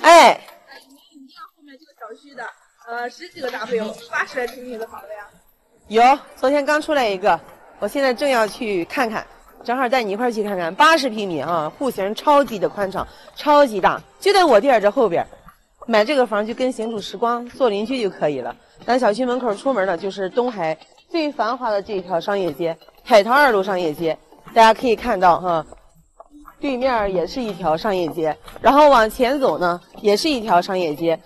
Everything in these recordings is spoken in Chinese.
哎，你家后面这个小区的10几个 W，80来平米的房子呀？有，昨天刚出来一个，我现在正要去看看，正好带你一块去看看。80平米啊，户型超级的宽敞，超级大，就在我店这后边。买这个房就跟行主时光做邻居就可以了。咱小区门口出门呢，就是东海最繁华的这一条商业街——海淘2路商业街。大家可以看到哈。对面也是一条商业街，然后往前走呢，也是一条商业街，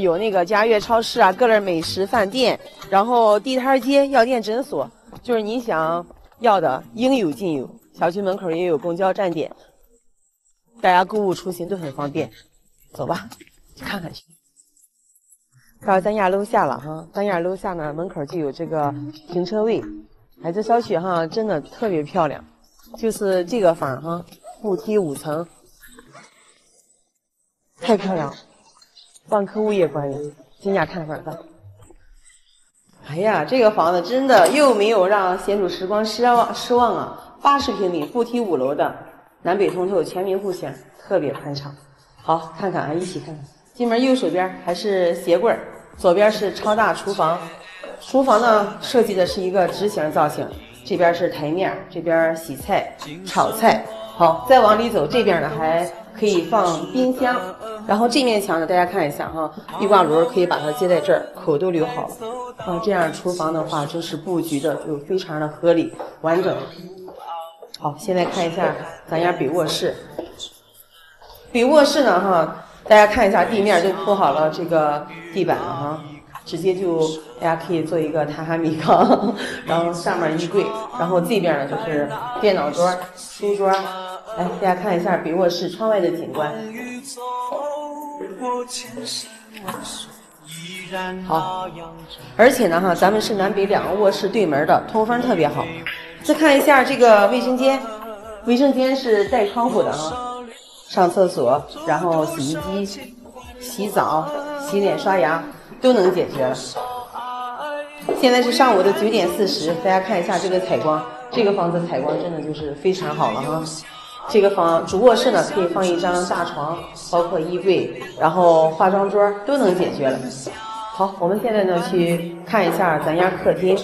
有那个嘉悦超市啊，各类美食饭店，然后地摊街、药店、诊所，就是你想要的应有尽有。小区门口也有公交站点，大家购物出行都很方便。走吧，去看看去。到咱家楼下了哈，咱家楼下呢门口就有这个停车位，哎，这小区哈真的特别漂亮，就是这个房哈。扶梯5层，太漂亮了！万科物业管理，进家看看吧。哎呀，这个房子真的又没有让贤主时光失望啊！80平米，扶梯5楼的，南北通透，全民户型，特别宽敞。好，看看啊，一起看看。进门右手边还是鞋柜，左边是超大厨房。厨房呢设计的是一个直形造型，这边是台面，这边洗菜、炒菜。好，再往里走，这边呢还可以放冰箱，然后这面墙呢，大家看一下哈，壁挂轮可以把它接在这儿，口都留好了。这样厨房的话，就是布局的就非常的合理完整。好，现在看一下咱家北卧室。北卧室呢哈，大家看一下地面都铺好了这个地板了哈。直接就大家可以做一个榻榻米炕，然后上面衣柜，然后这边呢就是电脑桌、书桌。来，大家看一下北卧室窗外的景观。好，而且呢哈，咱们是南北2个卧室对门的，通风特别好。再看一下这个卫生间，卫生间是带窗户的哈，上厕所，然后洗衣机、洗澡、洗脸、刷牙。都能解决了。现在是上午的9点40，大家看一下这个采光，这个房子采光真的就是非常好了哈。这个主卧室呢可以放一张大床，包括衣柜，然后化妆桌都能解决了。好，我们现在呢去看一下咱家客厅。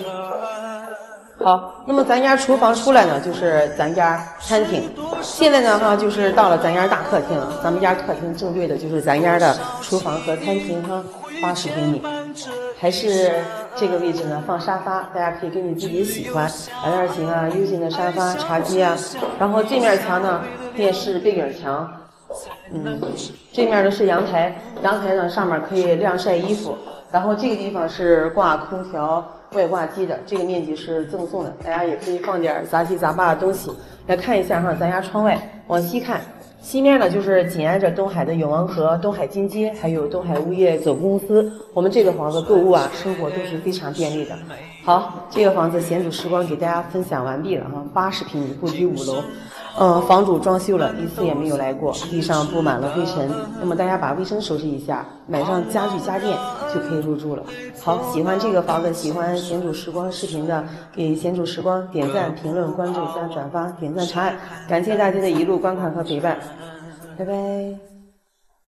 好，那么咱家厨房出来呢，就是咱家餐厅。现在呢哈，就是到了咱家大客厅了。咱们家客厅正对的就是咱家的厨房和餐厅哈，80平米，还是这个位置呢放沙发，大家可以根据自己喜欢，L型啊、U 型的沙发、茶几啊。然后这面墙呢，电视背景墙，这面呢是阳台，阳台呢上面可以晾晒衣服。然后这个地方是挂空调外挂机的，这个面积是赠送的，大家也可以放点杂七杂八的东西。来看一下哈，咱家窗外往西看，西面呢就是紧挨着东海的永王河、东海金街，还有东海物业总公司。我们这个房子购物啊、生活都是非常便利的。好，这个房子贤主时光给大家分享完毕了哈，80平米，布局5楼。房主装修了，一次也没有来过，地上布满了灰尘。那么大家把卫生收拾一下，买上家具家电就可以入住了。好，喜欢这个房子，喜欢贤主时光视频的，给贤主时光点赞、评论、关注加转发、点赞长按，感谢大家的一路观看和陪伴，拜拜。